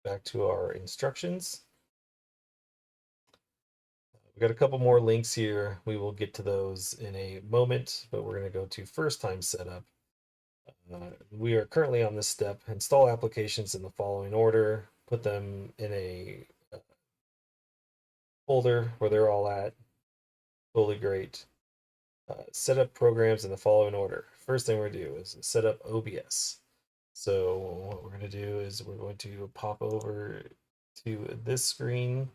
back to our instructions. We got a couple more links here. We will get to those in a moment, but we're going to go to first time setup. We are currently on this step. Install applications in the following order. Put them in a folder where they're all at. Totally great. Set up programs in the following order. First thing we're going to do is set up OBS. So what we're going to do is we're going to pop over to this screen.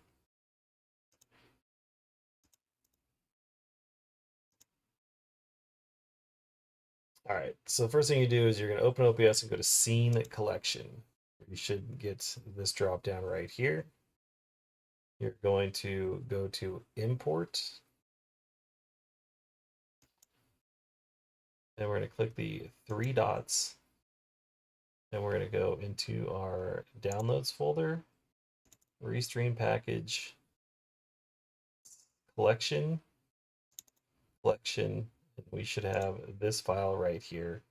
All right, so the first thing you do is you're going to open OBS and go to Scene Collection. You should get this drop down right here. You're going to go to Import. And we're going to click the three dots. And we're going to go into our Downloads folder, Restream Package, Collection. And we should have this file right here.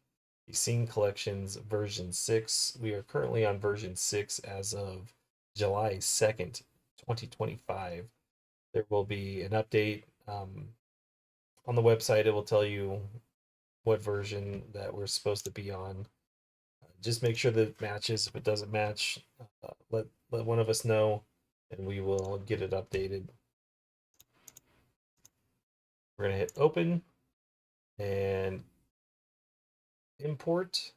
The Scene Collections version 6. We are currently on version 6 as of July 2nd, 2025. There will be an update on the website. It will tell you what version that we're supposed to be on. Just make sure that it matches. If it doesn't match, let one of us know, and we will get it updated. We're going to hit open and import.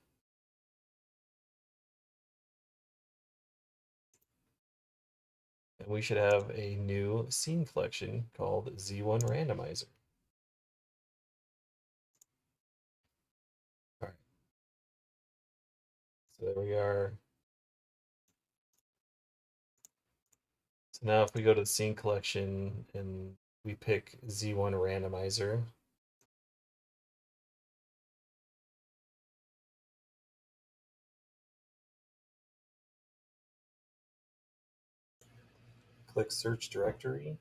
And we should have a new scene collection called Z1 Randomizer. All right. So there we are. So now if we go to the scene collection and we pick Z1 Randomizer, click search directory,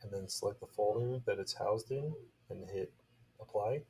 and then select the folder that it's housed in and hit apply.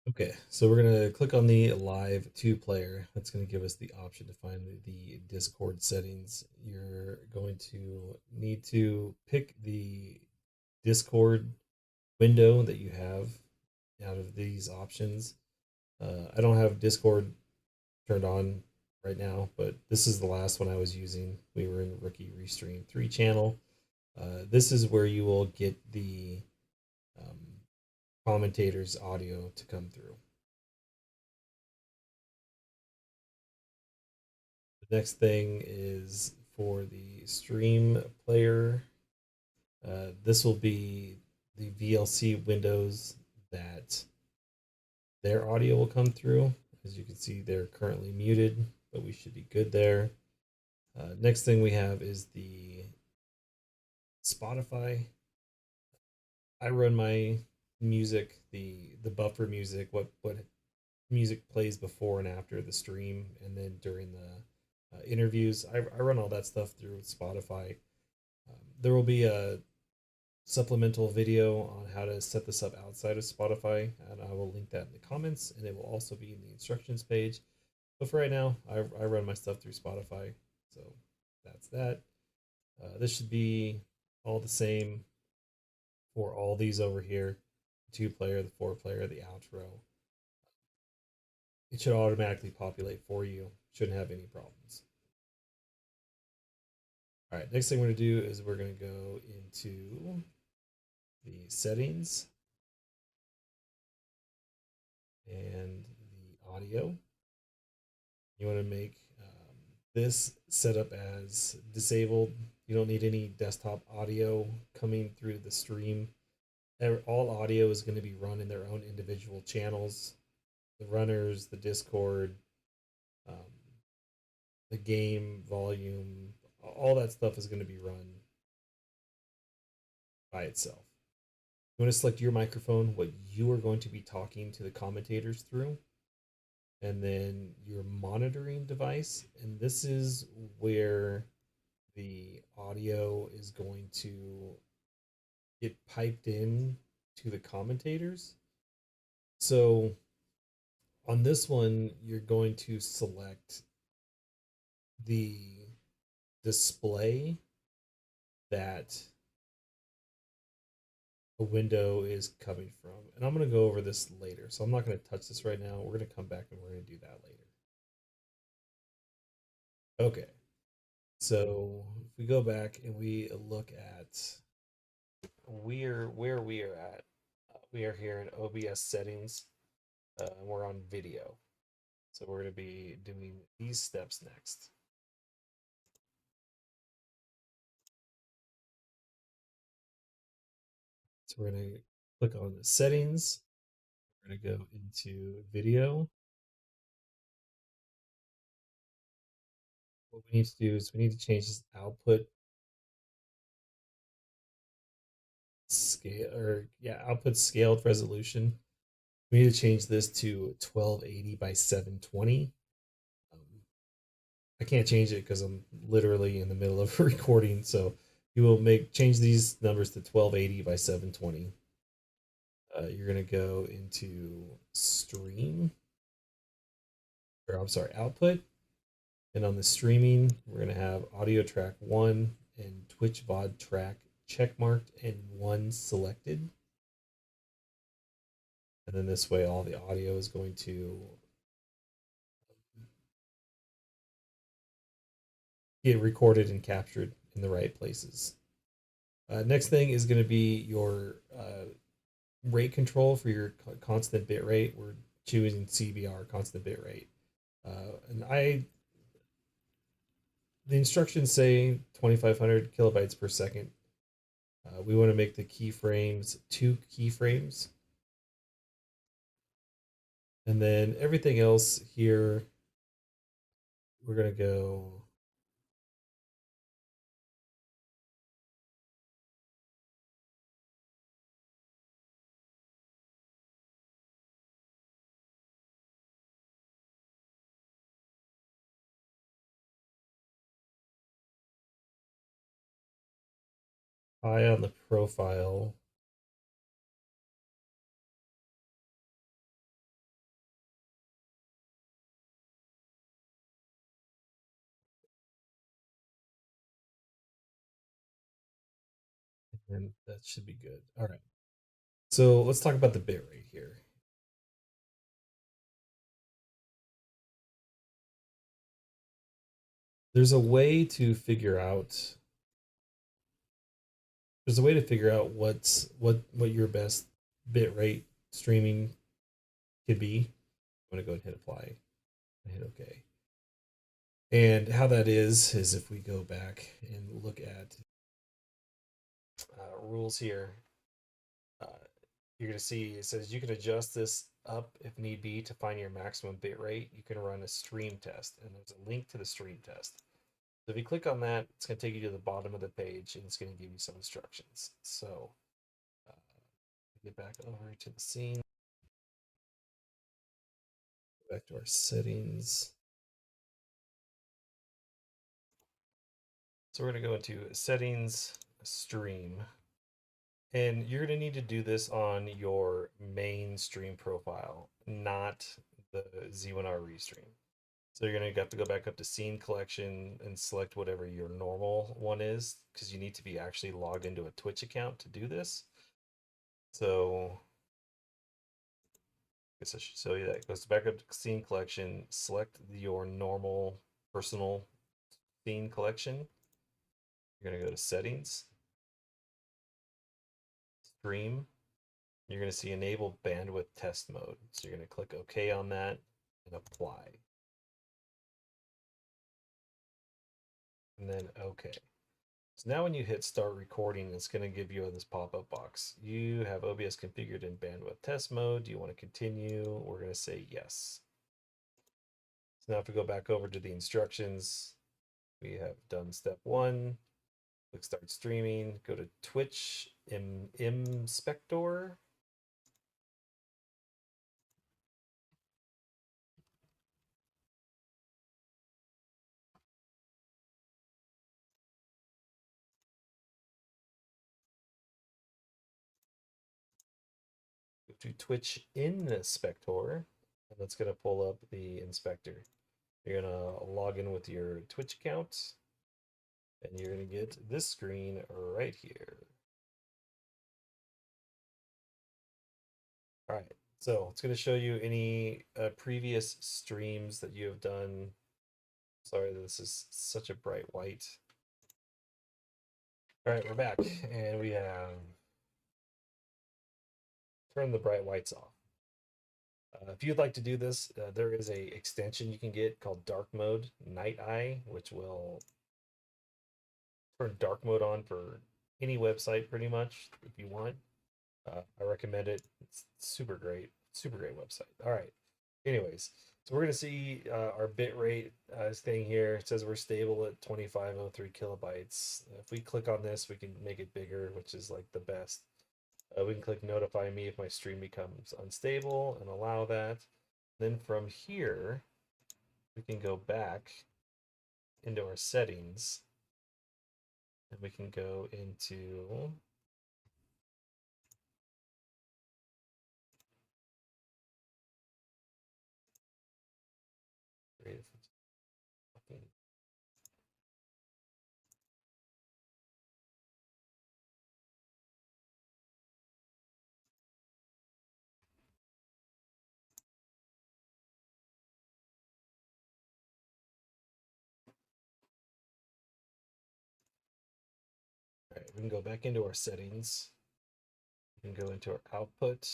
Okay, so we're gonna click on the Live 2 player. That's gonna give us the option to find the Discord settings. You're going to need to pick the Discord window that you have out of these options. I don't have Discord turned on right now, but this is the last one I was using. We were in Rookie Restream 3 channel. This is where you will get the commentators audio to come through. The next thing is for the stream player. This will be the VLC windows that their audio will come through. As you can see, they're currently muted, but we should be good there. Next thing we have is the Spotify. I run my music, the buffer music, what music plays before and after the stream, and then during the interviews. I run all that stuff through Spotify. There will be a supplemental video on how to set this up outside of Spotify, and I will link that in the comments, and it will also be in the instructions page. But for right now, I run my stuff through Spotify, so that's that. This should be all the same for all these over here: the 2 player, the 4 player, the outro. it should automatically populate for you. Shouldn't have any problems. All right, next thing we're gonna do is we're gonna go into the settings and the audio. You want to make this setup as disabled. You don't need any desktop audio coming through the stream. All audio is going to be run in their own individual channels. The runners, the Discord, um, the game volume, all that stuff is going to be run by itself. You want to select your microphone, what you are going to be talking to the commentators through, and then your monitoring device. And this is where the audio is going to get piped in to the commentators. So on this one, you're going to select the display that a window is coming from. And I'm going to go over this later. So I'm not going to touch this right now. We're going to come back and we're going to do that later. Okay. So if we go back and we look at where we are at, we are here in OBS settings. We're on video. So we're going to be doing these steps next. So we're going to click on the settings. We're going to go into video. What we need to do is we need to change this output scale, or yeah, output scaled resolution. We need to change this to 1280 by 720. Um, I can't change it because I'm literally in the middle of recording. So you will change these numbers to 1280 by 720. You're going to go into stream, or I'm sorry, output. And on the streaming, we're going to have audio track 1 and Twitch VOD track checkmarked and 1 selected. And then this way, all the audio is going to get recorded and captured in the right places. Next thing is going to be your rate control for your constant bit rate. We're choosing CBR, constant bit rate. And the instructions say 2500 kilobytes per second. We want to make the keyframes 2 keyframes. And then everything else here, we're going to go high on the profile. And that should be good. All right. So let's talk about the bit rate here. There's a way to figure out what your best bit rate streaming could be. I'm gonna go ahead and hit apply and hit OK. And how that is if we go back and look at rules here, uh, you're going to see it says you can adjust this up if need be to find your maximum bit rate. You can run a stream test, and there's a link to the stream test. So if you click on that, it's going to take you to the bottom of the page, and it's going to give you some instructions. So get back over to the scene, go back to our settings. So we're going to go into settings, stream. And you're going to need to do this on your main stream profile, not the Z1R Restream. So you're going to have to go back up to Scene Collection and select whatever your normal one is, because you need to be actually logged into a Twitch account to do this. So guess I should show you that. It goes back up to Scene Collection. Select your normal personal scene collection. You're going to go to Settings, Stream. You're going to see Enable Bandwidth Test Mode. So you're going to click OK on that and Apply. And then OK. So now when you hit Start Recording, it's going to give you this pop-up box. You have OBS configured in bandwidth test mode. Do you want to continue? We're going to say yes. So now if we go back over to the instructions, we have done step 1. Click Start Streaming. Go to Twitch Inspector. Go to Twitch Inspector, and that's going to pull up the inspector. You're going to log in with your Twitch account, and you're going to get this screen right here. All right, so it's going to show you any previous streams that you have done. Sorry, this is such a bright white. All right, we're back, and we have turned the bright whites off. If you'd like to do this, there is a extension you can get called Dark Mode Night Eye, which will turn dark mode on for any website pretty much if you want. I recommend it. It's super great website. All right. Anyways, so we're gonna see our bit rate thing here. It says we're stable at 2503 kilobytes. If we click on this, we can make it bigger, which is like the best. We can click notify me if my stream becomes unstable and allow that. Then from here, we can go back into our settings and we can go into creative. All right, we can go back into our settings. We can go into our output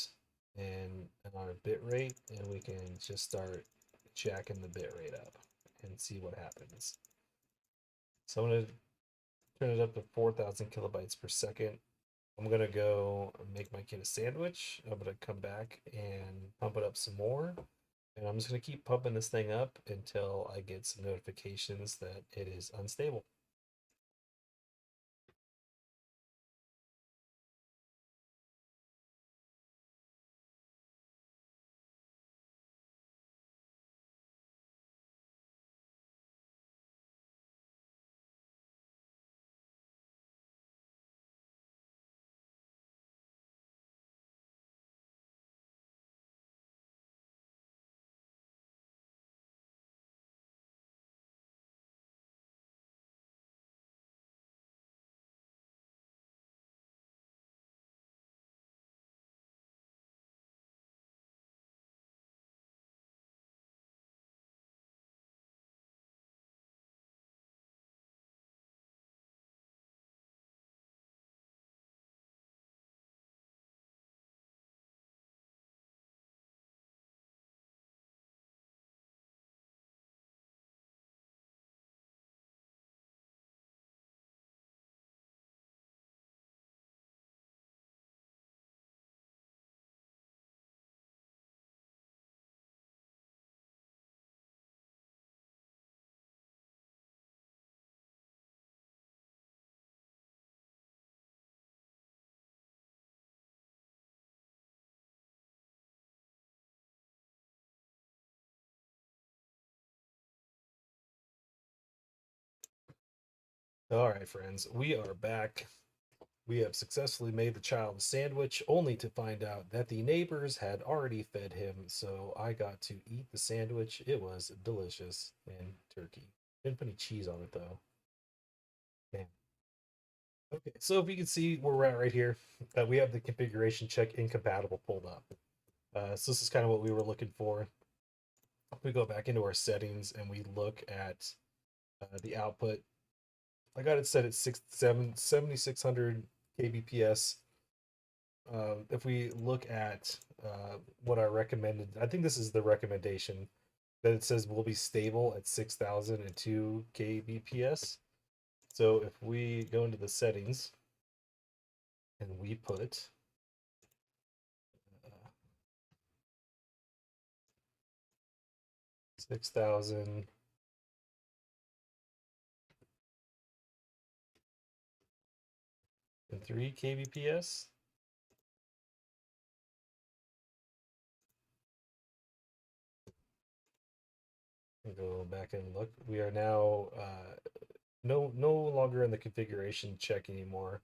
and our bit rate, and we can just start jacking the bit rate up and see what happens. So I'm going to turn it up to 4,000 kilobytes per second. I'm going to go make my kid a sandwich. I'm going to come back and pump it up some more. And I'm just going to keep pumping this thing up until I get some notifications that it is unstable. All right, friends, we are back. We have successfully made the child a sandwich, only to find out that the neighbors had already fed him, so I got to eat the sandwich. It was delicious and turkey. Didn't put any cheese on it, though. Man. Okay, so if you can see where we're at right here, we have the configuration check incompatible pulled up. So this is kind of what we were looking for. If we go back into our settings and we look at the output, I got it set at 7600 kbps. If we look at what I recommended, I think this is the recommendation that it says will be stable at 6002 kbps. So if we go into the settings and we put 6000 and 3 kbps, go back and look. We are now no longer in the configuration check anymore.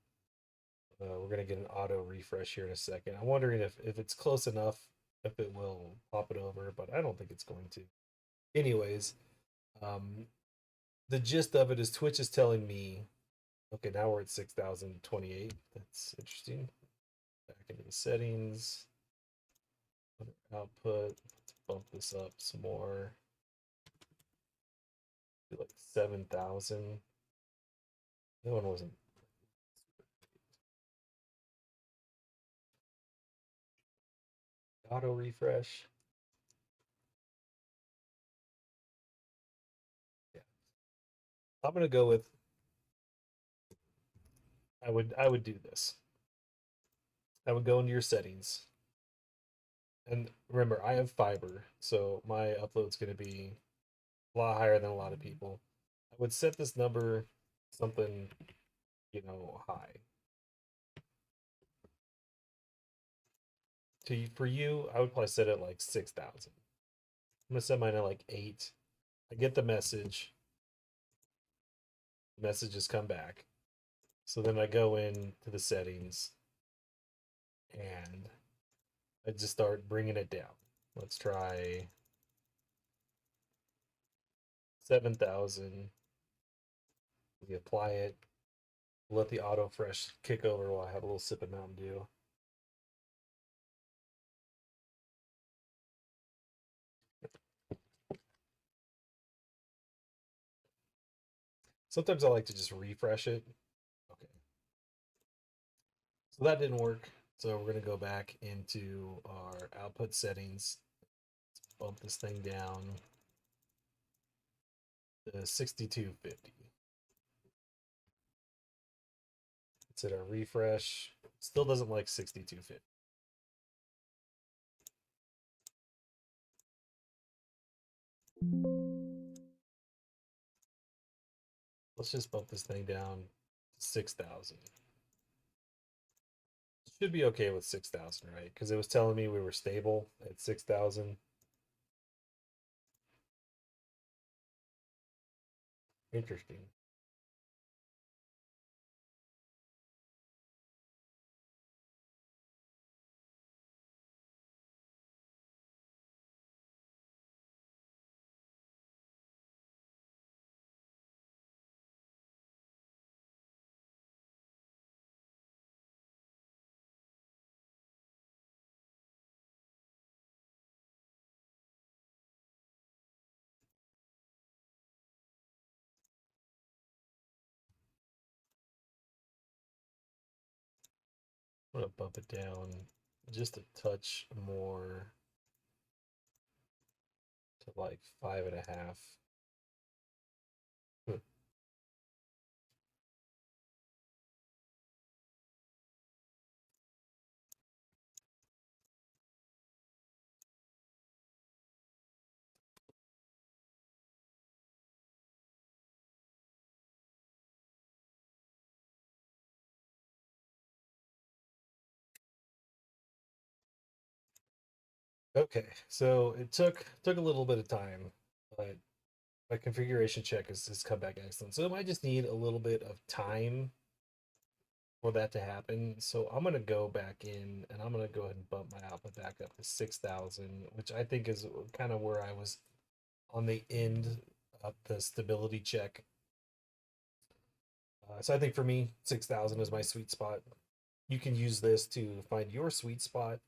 We're gonna get an auto refresh here in a second. I'm wondering if it's close enough, if it will pop it over, but I don't think it's going to. Anyways, um, the gist of it is Twitch is telling me, okay, now we're at 6028. That's interesting. Back into the settings, output. Let's bump this up some more. Do like 7,000. That one wasn't. Auto refresh. Yeah, I'm gonna go with. I would do this. I would go into your settings. And remember, I have fiber, so my upload's going to be a lot higher than a lot of people. I would set this number something, high. For you, I would probably set it like 6,000. I'm gonna set mine at like 8. I get the message. Messages come back. So then I go into the settings and I just start bringing it down. Let's try 7,000. We apply it. Let the auto fresh kick over while I have a little sip of Mountain Dew. Sometimes I like to just refresh it. Okay. So that didn't work. So we're going to go back into our output settings. Let's bump this thing down to 6250. Let's hit our refresh. Still doesn't like 6250. Let's just bump this thing down to 6,000. Should be okay with 6,000, right? Because it was telling me we were stable at 6,000. Interesting. I'm going to bump it down just a touch more to like 5.5. Okay, so it took a little bit of time, but my configuration check has come back excellent. So it might just need a little bit of time for that to happen. So I'm gonna go back in and I'm gonna go ahead and bump my output back up to 6,000, which I think is kind of where I was on the end of the stability check. So I think for me, 6,000 is my sweet spot. You can use this to find your sweet spot.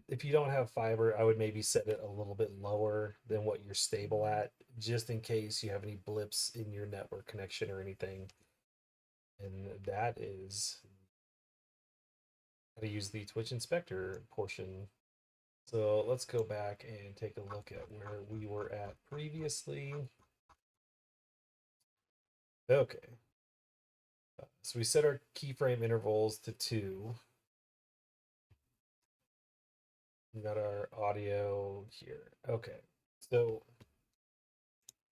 If you don't have fiber, I would maybe set it a little bit lower than what you're stable at, just in case you have any blips in your network connection or anything. And that is how to use the Twitch Inspector portion. So let's go back and take a look at where we were at previously. Okay. So we set our keyframe intervals to 2. We got our audio here. Okay. So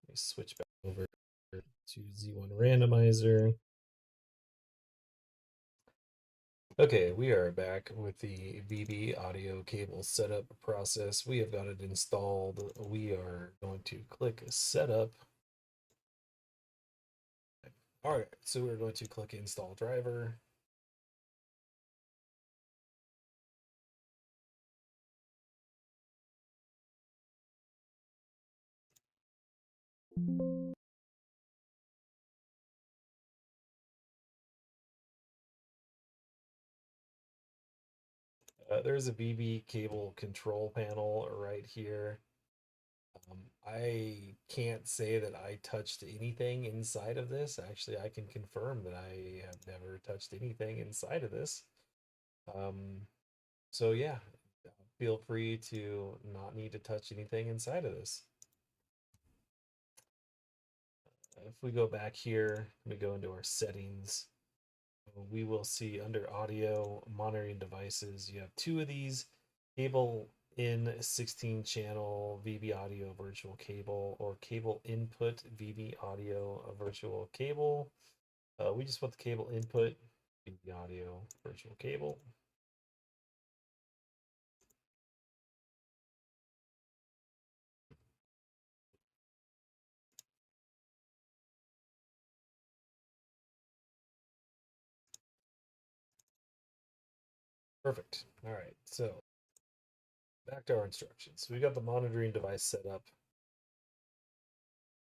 let me switch back over to Z1 randomizer. Okay, we are back with the VB audio cable setup process. We have got it installed. We are going to click setup. All right, so we're going to click install driver. There's a VB cable control panel right here. I can't say that I touched anything inside of this. Actually, I can confirm that I have never touched anything inside of this. So yeah, feel free to not need to touch anything inside of this. If we go back here, we go into our settings. We will see under audio monitoring devices, you have 2 of these: cable in 16 channel VB audio virtual cable, or cable input VB audio virtual cable. We just want the cable input VB audio virtual cable. Perfect. All right, so back to our instructions. So we got the monitoring device set up.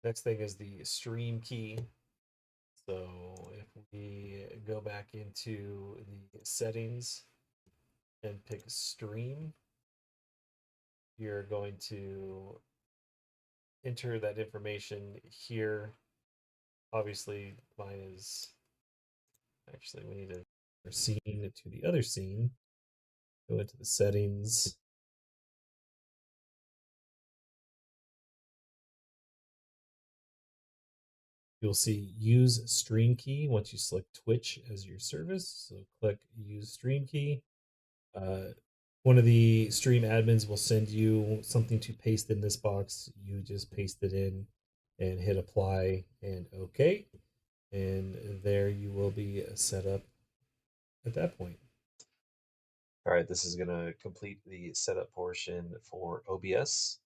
Next thing is the stream key. So if we go back into the settings and pick stream, you're going to enter that information here. Obviously, mine is actually, we need to scene to the other scene. Go into the settings. You'll see use stream key once you select Twitch as your service. So click use stream key. One of the stream admins will send you something to paste in this box. You just paste it in and hit apply and OK. And there you will be set up at that point. All right, this is going to complete the setup portion for OBS.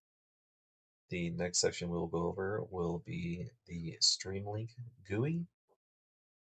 The next section we'll go over will be the Streamlink GUI.